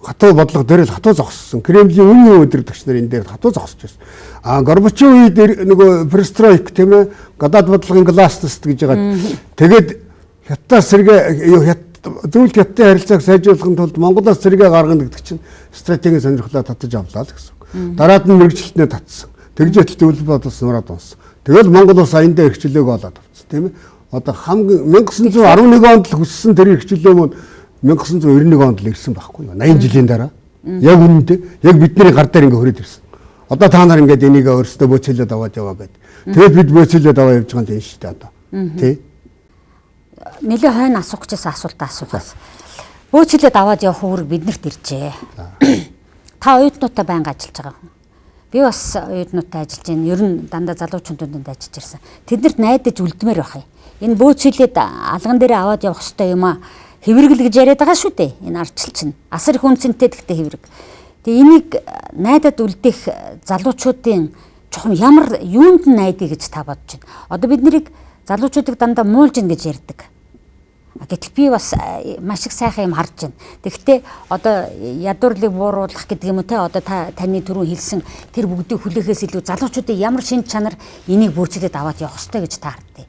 хатуу бодлого дээр л хатуу зогссон. Кремлийн үнийн өдөртөгч нар энэ дээр хатуу зогсож байсан. Горбачев үед нөгөө перестройк тийм ээ гадаад бодлогын гласност гэж байгаа. Тэгээд хятадаас сэргээ зөвлөлт хятадын харилцааг сайжруулахын тулд Монголоос сэргээ гаргана гэдэг чинь стратегийн сонирхлоо татаж авлаа л гэсэн үг. Дараад нь мэрэгчлэлтнээ татсан. Тэгжээтэл зөвлөлт бодолс нураад унсан. Тэгэл Монгол улс аяндаа эрхчлөөг олоод авсан тийм ээ. Одоо хамгийн 1911 онд л хүссэн тэр эрхчлөө мөн 1991 онд л ирсэн байхгүй юу? 80 жилийн дараа. Яг үнэндээ яг бидний гар дээр ингээ хүрээд ирсэн. Одоо та нар ингээд энийг өөрсдөө бөөцөлөд аваад яваа гэдэг. Тэгээд бид бөөцөлөд аваа явж байгаа юм шүү дээ одоо. Тий. Нэлээ хойно асуух гэжсэн асуултаа асуухаас. бөөцөлөд аваад явах үүрэг биднэрт иржээ. Та оюутнуудтай байнга ажиллаж байгаа хүн. Би бас оюутнуудтай ажиллаж байна. Ер нь дандаа залуучуудын дунд ажиллаж ирсэн. Тэднэрт найдаж үлдмээр байх юм. Энэ бөөцөлөд алган дээр аваад явах ёстой юм а. Хэвэргэл гэж яриад байгаа шүү дээ. Энэ ардчил чинь. Асар их үнцэнтэй гэхдээ хэврэг. Тэгээ энийг найдад үлдээх залуучуудын чухам ямар юунд найдыг гэж та бодож байна. Одоо бид нарыг залуучуудыг дандаа муулж ин гэж ярьдаг. Гэтэл би бас маш их сайхан юм харж байна. Тэгэхдээ одоо ядуурлыг бууруулах гэдэг юм уу те одоо таны түрүү хэлсэн тэр бүгдийг хүлээхээс илүү залуучуудын ямар шин чанар энийг бөөцөлөд аваад явах ёстой гэж та харддаг.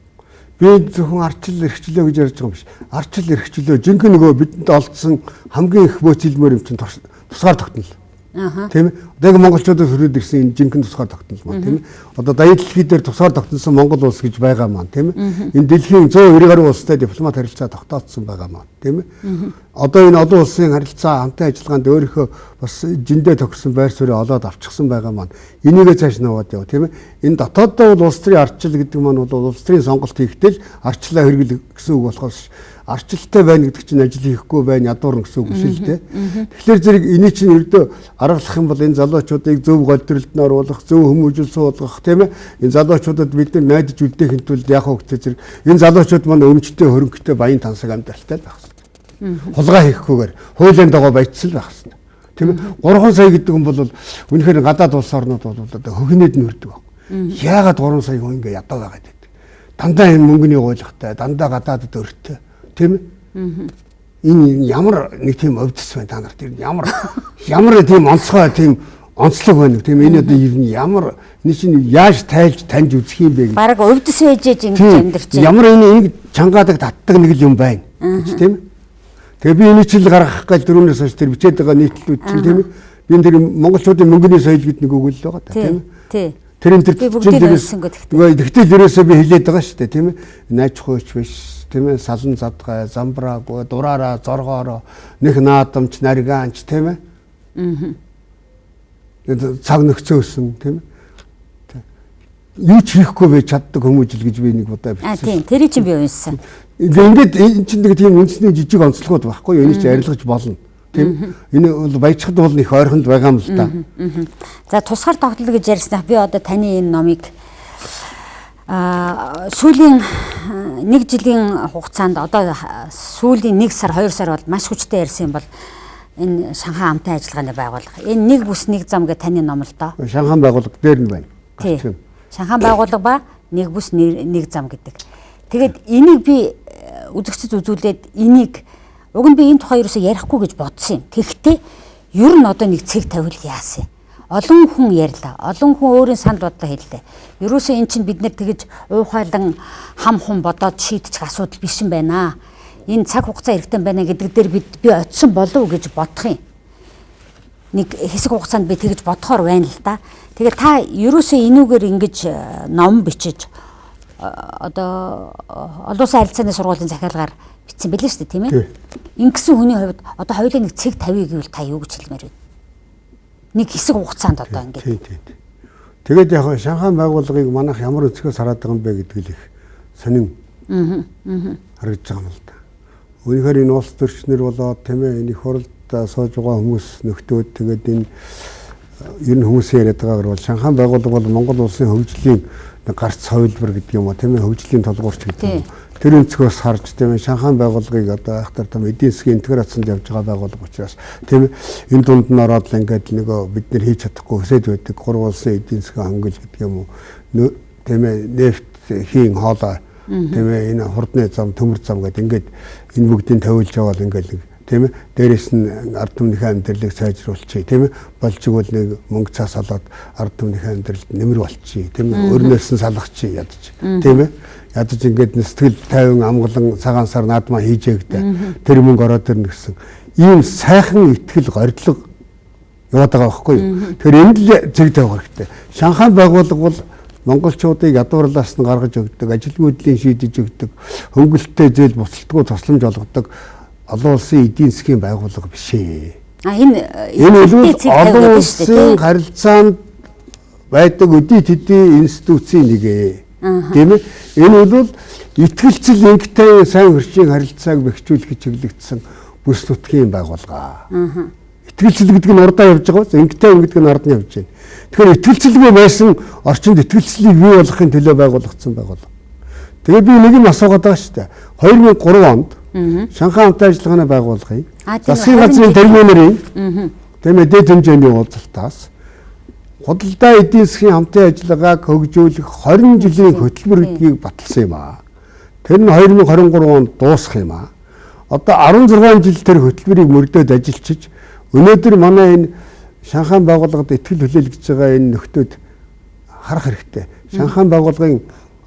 Би зөвхөн арчил эрхчлөө гэж ярьж байгаа юм биш. Арчил эрхчлөө жинхэнэ нөгөө бидэнд олдсон хамгийн их бөөцөлмөр юм чинь тусгаар тогтнол. Тийм ээ. Одоо монголчуудаас хөрөөд ирсэн энэ жинхэнэ тусгаар тогтнол маань тийм ээ. Одоо даяар дэлхий дээр тусгаар тогтносон Монгол улс гэж байгаа маань тийм ээ. Энэ дэлхийн 190 гаруй улстай дипломат харилцаа тогтоодсон байгаа маань тийм ээ. Одоо энэ олон улсын харилцаа хамтын ажиллагаанд өөрийнхөө бас жиндээ тохирсон байр суурийг олоод авчихсан байгаа маань энийгээ цааш наваад яв тийм ээ. Энэ дотооддоо бол улс төрийн арчил гэдэг маань бол улс төрийн сонголт хийхдээ л арчлаа хэрэглэх гэсэн үг болохоос арчилтай байна гэдэг чинь ажил хийхгүй байна ядуурна гэсэн үг шүү дээ. Тэгэхээр зэрэг эний чинь ердөө аргалах юм бол энэ залуучуудыг зөв голдролд нь оруулах, зөв хүмүүжил суулгах тийм ээ. Энэ залуучуудад бид нар найдаж үлдээхин тулд яг хөөхтэй зэрэг энэ залуучууд маань өмчтэй хөрөнгөтэй баян тансаг амьдралтай байх хэрэгтэй. Хулгай хийхгүйгээр хуулийн дагуу баяжсал байх хэрэгтэй. Тийм ээ. 3 сая гэдэг хүн бол үнэхээр гадаад улс орнууд бол одоо хөхнөөд нь өрдөг баг. Яагаад 3 сая хүн ингэ ядуу байгаад байдаг. Дандаа энэ мөнгөний гуйлагтай, дандаа гадаадд өртөө. Тийм ээ. Энэ ямар нэг тийм өвдөс байна та нарт ямар тийм онцгой тийм онцлог байна. Тийм энэ одоо ямар энэ чинь яаж тайлж таньж үзэх юм бэ гэж. Бараг өвдөс ээжээж ингэж амьдарч байна. Ямар энэ чангаадаг татдаг нэг л юм байна гэж тийм ээ. Тэгээ би энэ чил гаргах гэж дөрөвнөөс хойш тэр бичээд байгаа нийтлүүд чинь тийм ээ. Би энэ монголчуудын мөнгөний соёл гэдэг нэг үг л байгаа та тийм ээ. Тий. Тэр энэ тэгтэл ерөөсөө би хэлээд байгаа шүү дээ тийм ээ. Найч хууч биш тийм ээ. Салан задгай, замбраагүй, дураараа, зоргоороо, нэг наадамч, наригаанч тийм ээ. Цаг нөхцөөсөн тийм ээ. Юу ч хийхгүй байж чаддаг хүмүүжил гэж би нэг удаа бичсэн. Тийм, тэрийг чинь би уншсан. Ингээд энэ чинь нэг тийм үндэсний жижиг онцлогуд байхгүй юу? Энийг чинь арилгаж болно. Тийм. Энэ бол баяжхад бол их ойрхонд байгаа юм л да. За тусгаар тогтнол гэж ярьснаа би одоо таны энэ номыг сүүлийн 1 жилийн хугацаанд одоо сүүлийн 1 сар 2 сар бол маш хүчтэй ярьсан юм бол энэ Шанхай хамтын ажиллагааны байгууллага. Энэ нэг бүс нэг зам гэх таны ном л доо. Шанхай байгууллага дээр нь байна. Тийм. Шанхай байгууллага ба нэг бүс нэг зам гэдэг. Тэгээд энийг би үзэгчд үзүүлээд энийг уг нь би энэ тухай ерөөсөө ярихгүй гэж бодсон юм. Тэгэхдээ ер нь одоо нэг цэг тавил яасан. Олон хүн ярьлаа. Олон хүн өөрийн санал бодлоо хэллээ. Ерөөсөө эн чинь бид нар тэгэж уухайлан хам хум бодоод шийдчих асуудал биш юм байна. Энэ цаг хугацаа хэрэгтэй байна гэдэг дээр би очисон болов гэж бодох юм. Нэг хэсэг хугацаанд би тэгэж бодохоор байна л да. Тэгээ та ерөөсөө энүүгээр ингэж ном бичиж одоо олон улсын харилцааны сургуулийн захиалгаар бичсэн байлээ шүү дээ тийм ээ. Ингэсэн хүний хувьд одоо хоёулаа нэг цэг тавья гэвэл та юу гэж хэлмээр вэ? Нэг хэсэг хугацаанд одоо ингэ. Тийм. Тэгээд яг Шанхай байгууллагыг манайх ямар өнцгөөс хараад байгаа юм бэ гэдэг л их сонин харагдаж байгаа юм л да. Үүнийхээр энэ улс төрчнөр болоод тийм ээ энэ их хурлд сууж байгаа хүмүүс нөхдөөд тэгээд энэ ер нь хүмүүсийн яриад байгаагаар бол Шанхай байгууллага бол Монгол улсын хөгжлийн гарц хувилбар гэдэг юм уу тийм ээ хөгжлийн толгуурч гэдэг юм. Тэр өнцгөөс харж тийм ээ Шанхай байгууллагыг одоо айхтар том эдийн засгийн интеграцанд явж байгаа байгууллага учраас тийм ээ энэ дунд нь ороод л ингээд нөгөө бид нэр хийж чадахгүй өсөж байдаг 3 улсын эдийн засгийн хангил гэдэг юм уу тийм ээ нефт хийн хоолой тийм ээ энэ хурдны зам төмөр зам гэдэг ингээд энэ бүгдийг тавиулж яваад ингээд тийм ээ дээрэс нь ард түмнийхээ амьдралыг сайжруулчих тийм ээ болж игэл нэг мөнгө цаас олоод ард түмнийхээ амьдралд нэмэр болчих тийм ээ өрнөөс нь салгачих ядаж тийм ээ ядаж ингээд сэтгэл тайван амгалан цагаан сар наадмаа хийжээгдэ тэр мөнгө ороод ирнэ гэсэн ийм сайхан ихтгэл горилго яваад байгаа байхгүй юу тэгэхээр энэ л зэрэг тавих хэрэгтэй Шанхай байгууллага бол монголчуудыг ядуурлаас нь гаргаж өгдөг ажилгүйдлийн шийдэж өгдөг хөнгөлөлттэй зээл буцалтгүй тусламж олгодог олон улсын эдийн засгийн байгууллага биш ээ. Энэ бол олон улсын харилцаанд байдаг өдий төдий институцийн нэг ээ. Тийм ээ. Энэ бол итгэлцэл ингээтэй сайн хөршийн харилцааг бэхжүүлэх чиглэгдсэн бүс нутгийн байгууллага. Итгэлцэл гэдэг нь урдаа явж байгаа. Ингэтэй гэдэг нь ард нь явж байна. Тэгэхээр итгэлцэлгүй байсан орчинд итгэлцлийг бий болгохын төлөө байгуулагдсан байгууллага. Тэгээд би нэг юм асуугаад байгаа шүү дээ. 2003 онд Шанхай хамтын ажиллагааны байгууллагын засгийн газрын тэргүүнэрийн тийм дэд хэмжээний уулзалтаас худалдаа эдийн засгийн хамтын ажиллагааг хөгжүүлэх 20 жилийн хөтөлбөр гэдгийг баталсан юм аа. Тэр нь 2023 онд дуусах юм аа. Одоо 16 жил тэр хөтөлбөрийг мөрдөөд ажиллаж өнөөдөр манай энэ Шанхай байгууллагад итгэл хүлээлгэж байгаа энэ нөхдөөд харах хэрэгтэй. Шанхай байгууллагын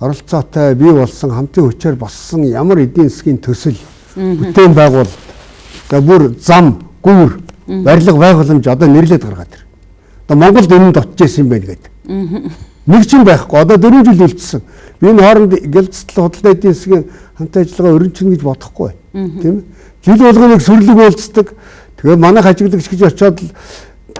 оролцоотой бий болсон хамтын хүчээр болсон ямар эдийн засгийн төсөл бүтээн байгуулалт за бүр зам гүүр барилга байгууламж одоо нэрлээд гаргаад байна. Одоо Монголд энэ дотж ирсэн юм байна гэдэг. Нэг ч юм байхгүй. Одоо 4 жил үлдсэн. Би энэ хооронд гэлцэл худалдаа эдийн засгийн хамтын ажиллагаа өрнөчнө гэж бодохгүй. Тийм ээ. Жил болгоныг сүрлэг уулздаг. Тэгээ манай хажиглагч гэж очиод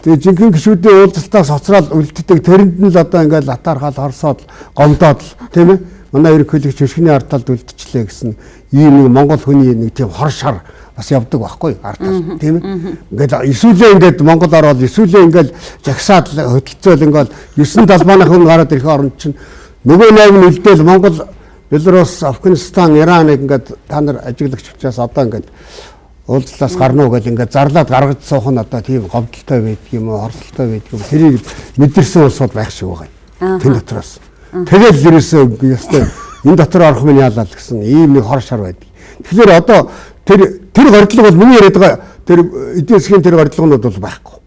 тэгээ жинхэнэ гишүүдийн уулзалтаас хоцроод үлддэг. Тэрэнд нь л одоо ингээд латаархаад хорсоод гомдоод тийм ээ. Манай ерөнхийлөгч өшгөний ард талд үлдчихлээ гэсэн ийм нэг Монгол хүний нэг тийм хор шар бас явдаг байхгүй ард тал тийм ээ. Ингээд эсвэл ингээд Монгол ороод эсвэл ингээд жагсаад хөдөлцөөл ингээд 9 талбайны хүн гараад ирэх оронд чинь нөгөө найг нь үлдээл Монгол, Беларусь, Афганистан, Иран ингээд та нар ажиглагч учраас одоо ингээд уулзлаас гарна уу гэж ингээд зарлаад гаргаж суух нь одоо тийм гомдолтой байдаг юм уу, хорслолтой байдаг юм. Тэрийг мэдэрсэн улсууд байх шиг байгаа. Тэн дотроос. Тэгэл ерөөсөө ястай энэ дотор орох минь яалаа л гэсэн ийм нэг хор шар байдаг. Тэгэхээр одоо тэр гордлого бол миний яриад байгаа тэр эдийн засгийн тэр гордлогонууд бол байхгүй.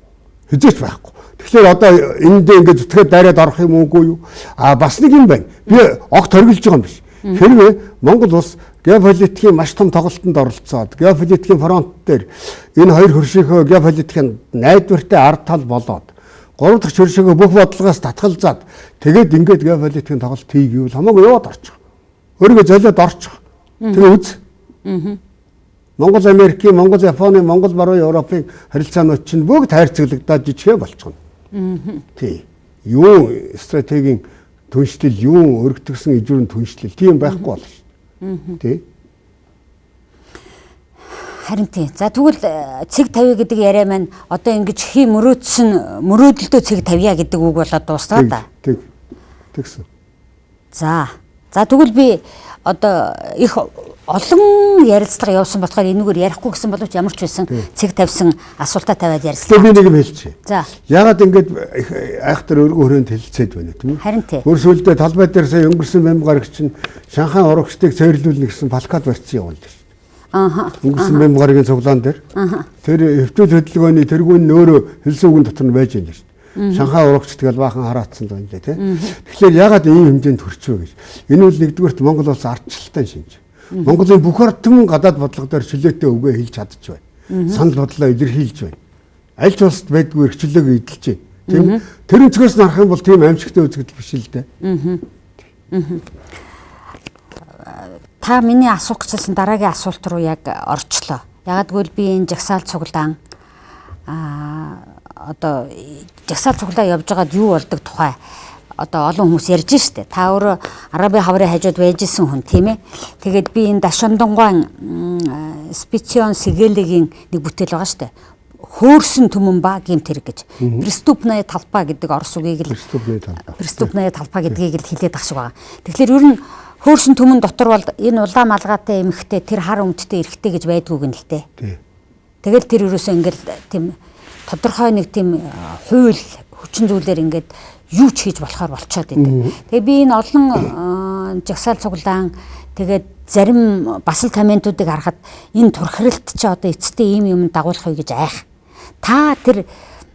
Хизээч байхгүй. Тэгэхээр одоо эндээ ингээд зүтгээд дайраад орох юм уугүй юу? Бас нэг юм байна. Би огт хоригдж байгаа юм биш. Хэрвээ Монгол улс геополитикийн маш том тоглолтод оролцоод геополитикийн фронт дээр энэ хоёр хөршийнхөө геополитикийн найдвартай ард тал болоод гурав дахь хөршийнхөө бүх бодлогоос татгалзаад тэгээд ингээд геополитикийн тоглолт хийгээвэл хамаагүй яваад орчих. Өөрийгөө золиод орчих. Тэгээ үз. Монгол Америкийн, Монгол Японы, Монгол баруун Европын харилцаанууд чинь бүгд хайрцаглагдаад жижигхэн болчихно. Тий. Юу стратегийн түншлэл, юу өргөтгсөн ижүүрийн түншлэл тийм байхгүй болно шүү. Тий. Харин тий. За тэгвэл цэг тавья гэдэг яриа маань одоо ингэж хий мөрөөдсөн мөрөөдөлтөө цэг тавья гэдэг үг болоод дуусна да. Тэг. Тэгсэн. За тэгвэл би одоо их олон ярилцлага явуулсан болохоор энэгээр ярихгүй гэсэн боловч ямар ч байсан цэг тавьсан асуултаа тавиад ярьсан. Би нэг юм хэлчихье. За. Яагаад ингэж айхтар өргөн хүрээнд хэлцээд байна тийм үү? Харин тий. Өөрсөлдөө талбай дээр сая өнгөрсөн бямгарагч чинь Шанхай урагчдыг цэвэрлүүлнэ гэсэн плакат барьсан явуулж байна. Өнгөрсөн бямгарагийн цуглаан дээр. Тэр хөвчүүд хөдөлгөөний тэргүүн нөөрөө хэлсэн үгэн дотор нь байж байна шүү дээ. Шанхай урагчд гэл баахан хараацсан байна лээ тийм. Тэгэхээр яагаад ийм хэмжээнд хүрчвэ гэж. Энэ бол нэгдүгээрт Монгол улс ардчлалтай шинж. Монголын бүх ордон гадаад бодлого дээр чөлөөтэй үгээ хэлж чадчих байна. Санал бодлоо илэрхийлж байна. Аль ч улсад байдгүй эрхчлөөг эдэлж байна. Тийм. Тэр өнцгөөс нь харах юм бол тийм аимшигтай үзэгдэл биш л дээ. Та миний асуух гэжсэн дараагийн асуулт руу яг орчлоо. Ягаад гэвэл би энэ жагсаал цуглаан одоо жагсаал цуглаа явж байгаад юу болдог тухай одоо олон хүмүүс ярьж штэ. Та өөрөө Арабын хаврын хажууд байжсэн хүн тийм ээ. Тэгээд би энэ Дашондонгоон Спицион Сигелигийн нэг бүтээл байгаа штэ. Хөөрсөн түмэн ба гэмт хэрэг гэж. Преступная толпа гэдэг орос үгийг л преступная толпа гэдгийг л хэлээд ах шиг байгаа. Тэгэхээр ер нь хөөрсөн түмэн дотор бол энэ улаан малгайтай эмэгтэй тэр хар өмдтэй эрэгтэй гэж байдгүй гэнэ л дээ. Тэгэл тэр ерөөсөө ингээл тийм тодорхой нэг тийм хууль хүчин зүйлээр ингээд юу ч хийж болохоор болцоод идэв. Тэгээ би энэ олон жагсаал цуглаан тэгээд зарим бас л комментуудыг харахад энэ турхиралт чи одоо эцэстээ ийм юм дагуулах уу гэж айх. Та тэр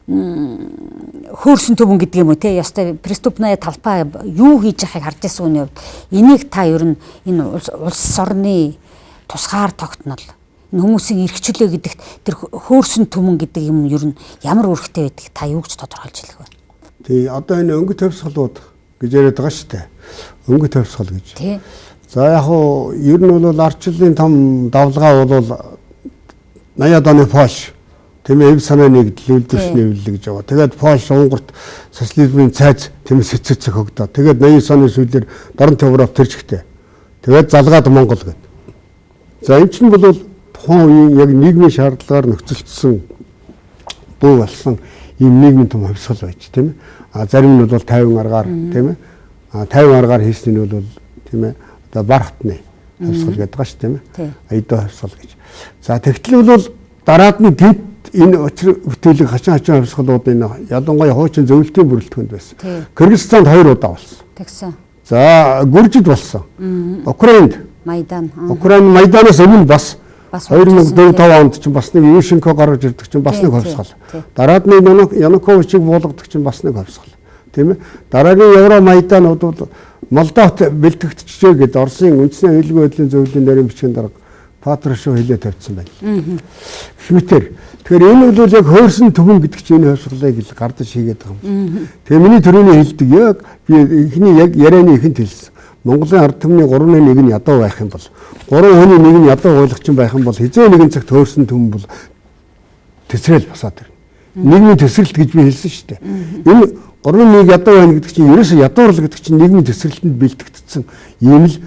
хөөрсөн түмэн гэдэг юм уу те ястай преступная толпа юу хийж яхахыг харж байсан үний хувьд энийг та ер нь энэ улс орны тусгаар тогтнол энэ хүмүүсийн эрхчлөө гэдэгт тэр хөөрсөн түмэн гэдэг юм ер нь ямар үүрэгтэй байдаг та юу гэж тодорхойлж хэлэх вэ? Тий одоо энэ өнгө төвсгалууд гэж яриад байгаа шүү дээ. Өнгө төвсгал гэж. Тий. За яг хуу ер нь бол ардчлалын том давлгаа бол 80-аад оны Польш тийм эв санаа нэгдэл үйлдвэрч нэвлэл гэж байгаа. Тэгээд Польш Унгарт социализмын цайз тийм сэцэцэг хөгдөө. Тэгээд 89 оны сүүлээр Дорн Европ төрчихтэй. Тэгээд залгаад Монгол гэдэг. За энэ чинь бол тухайн үеийн яг нийгмийн шаардлагаар нөхцөлдсөн буу болсон ийм нийгмийн том хувьсгал байж тийм ээ. Зарим нь бол 50 аргаар тийм ээ. 50 аргаар хийсэн нь бол тийм ээ. Одоо бархтны хувьсгал гэдэг байгаа шүү тийм ээ. Аяда хувьсгал гэж. За тэгтэл бол дараад нь гинт энэ учир бүтээлэг хачин хувьсгалууд энэ ялангуяа хуучин зөвлөлтийн бүрэлдэхүүнд байсан. Кыргызстанд 2 удаа болсон. Тэгсэн. За Гүржид болсон. Украинд Украин Майданаас өмнө бас 2004-5 онд чинь бас нэг Ющенко гаргаж ирдэг чинь бас нэг хувьсгал. Дараад нь Януковичийг буулгадаг чинь бас нэг хувьсгал. Тийм ээ. Дараагийн Евро Майданууд бол Молдовт бэлтгэгдчихжээ гэдэг Оросын үндэсний аюулгүй байдлын зөвлөлийн нарийн бичгийн дарга Патрушев хэлээ тавьсан байна. Хэмтэр. Тэгэхээр энэ бол яг хойрсон түмэн гэдэг чинь энэ хувьсгалыг л гардаж хийгээд байгаа юм. Тэгээ миний төрөний хэлдэг яг би эхний яг ярианы ихэнд хэлсэн. Монголын ард түмний 3-1 нь ядуу байх юм бол 3 хүний нэг нь ядуу ойлгочин байх юм бол хизээ нэгэн цагт хойрсон түмэн бол тэсрэл босоод ирнэ. Нийгмийн тэсрэлт гэж би хэлсэн шүү дээ. Энэ 3-1 ядуу байна гэдэг чинь ерөөсөө ядуурл гэдэг чинь нийгмийн тэсрэлтэнд бэлтгэгдсэн ийм л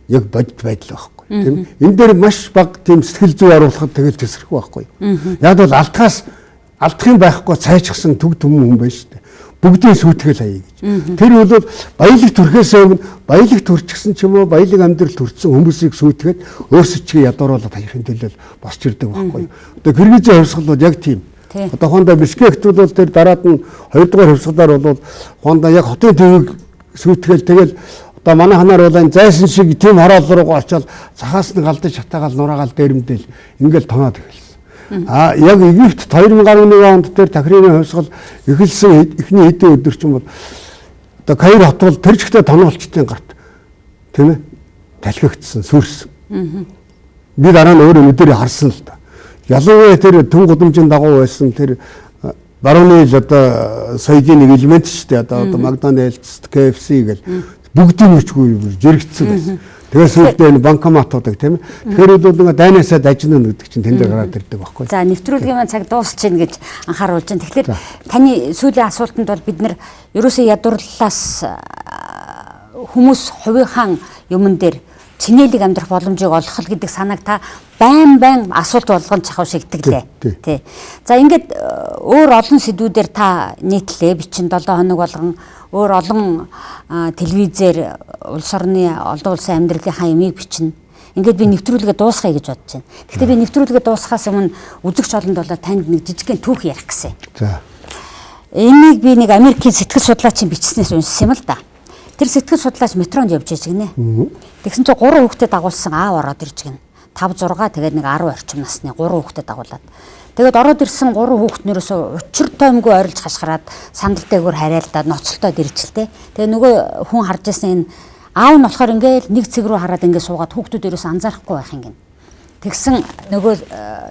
яг бодит байдал байхгүй. Тийм энэ дээр маш бага тийм сэтгэл зүй оруулахад тэгэл тесрэх байхгүй. Яг бол алдахын байхгүй цайчсан төг төмөн хүн байна шүү дээ. Бүгдийн сүйтгэл хаяа гэж. Тэр бол баялаг төрхөөс өмнө баялаг төрчихсөн ч юм уу баялаг амьдрал төрсэн хүмүүсийг сүйтгээд өөрсөд ч ядууруулаад хаягын төлөө босч ирдэг байхгүй. Одоо Кыргызын хувьсгал бол яг тийм. Одоо хондоо Бишкект бол тэр дараад нь 2 дугаар хувьсгалаар бол хондоо яг хотын төвийг сүйтгэл тэгэл одоо манай ханаар бол энэ зайсан шиг тийм хороол руу очиод цахаас нь галдаж шатаагаал нураагаал дээрэмдэл ингээл тоноод эхэлсэн. Яг Египт 2011 онд тэр Тахририйн хувьсгал эхэлсэн эхний хэдэн өдөр ч юм бол одоо Каир хот бол тэр жигтэй тоноолчдын гарт тийм ээ талхигдсан сүрсэн. Би дараа нь өөрөө өдөрөө харсан л да. Ялангуяа тэр түн гудамжийн дагуу байсан тэр барууны л одоо соёлын нэг элемент шүү дээ. Одоо Макдоналдс, KFC гэл бүгдийн хүчгүй жирэгдсэн байсан. Тэгээд сүүлдээ энэ банкоматуудыг тийм ээ. Тэгэхээр бол нэг дайнасаа дажна гэдэг чинь тэн дээр гараад ирдэг байхгүй. За нэвтрүүлгийн маань цаг дуусч гин гэж анхааруулж байна. Тэгэхээр таны сүүлийн асуултанд бол бид нэр ерөөсөө ядуурлалаас хүмүүс хувийнхаа юмн дээр чинэлэг амьдрах боломжийг олох л гэдэг санааг та байн асуулт болгон чахав шигтгэлээ. Тий. За ингээд өөр олон сэдвүүдээр та нийтлээ бичин 7 хоног болгон өөр олон телевизээр улс орны олон улсын амьдралынхаа юмыг бичнэ. Ингээд би нэвтрүүлгээ дуусгая гэж бодож байна. Гэхдээ би нэвтрүүлгээ дуусгахаас өмнө үзэгч олонд болоо танд нэг жижигхэн түүх ярих гэсэн. За. Энийг би нэг Америкийн сэтгэл судлаачийн бичснээс уншсан юм л да. Тэр сэтгэл судлаач метронд явж иж гинэ. Тэгсэн чинь 3 хүүхдэд дагуулсан аав ороод ирж гинэ. 5 6 тэгээд нэг 10 орчим насны 3 хүүхдэд дагуулад. Тэгээд ороод ирсэн 3 хүүхднэрээс учир тоймгүй ойрлж хашгираад сандалтэйгээр хараалдаад ноцолтоод ирчихлээ. Тэгээ нөгөө хүн харж ирсэн энэ аав нь болохоор ингээл нэг цэг рүү хараад ингээд суугаад хүүхдүүд ерөөс анзаарахгүй байх юм гин. Тэгсэн нөгөө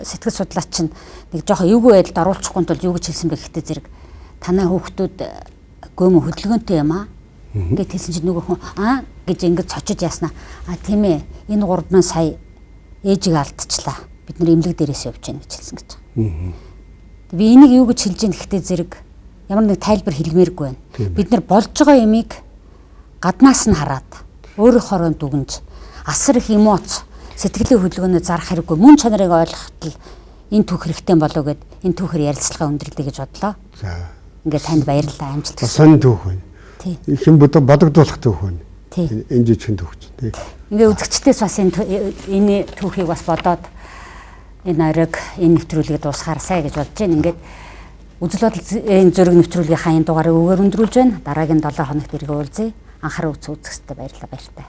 сэтгэл судлаач чинь нэг жоохон эвгүй байдалд оруулчихгүй тул юу гэж хэлсэн бэ гэхдээ зэрэг танай хүүхдүүд гөөмө хөдөлгөөнтэй юм аа. Ингээд хэлсэн чинь нөгөө хүн гэж ингээд цочиж яснаа. Тийм ээ. Энэ 3 сая ээжийг алдчихлаа. Бид нэр эмнэлэг дээрээс явж гин гэж хэлсэн гэж. Би энийг юу гэж хэлж гин гэхдээ зэрэг ямар нэг тайлбар хэлмээргүй байна. Бид нар болж байгаа юмыг гаднаас нь хараад өөрийнхоороо дүгнж асар их эмоц сэтгэлийн хөдөлгөөнөөр зарах хэрэггүй мөн чанарыг ойлгоход л энэ түүх хэрэгтэй болов гэд энэ түүхээр ярилцлага өндөрлөе гэж бодлоо. За. Ингээд танд баярлалаа амжилт хүсье. Сайн түүх байна. Хэн бодогдуулах түүх байна. Энэ жижигхэн түүх чинь. Ингээ үзэгчдээс бас энэ түүхийг бас бодоод энэ оройг энэ нэвтрүүлгийг дуусгаарсай гэж бодож байна. Ингээд үзэл бодлын зөрөг нэвтрүүлгийн хаян дугаарыг өгөр өндрүүлж байна. Дараагийн 7 хоногт иргэ уулзъя. Анхаарал үзэгчдэд баярлалаа баяртай.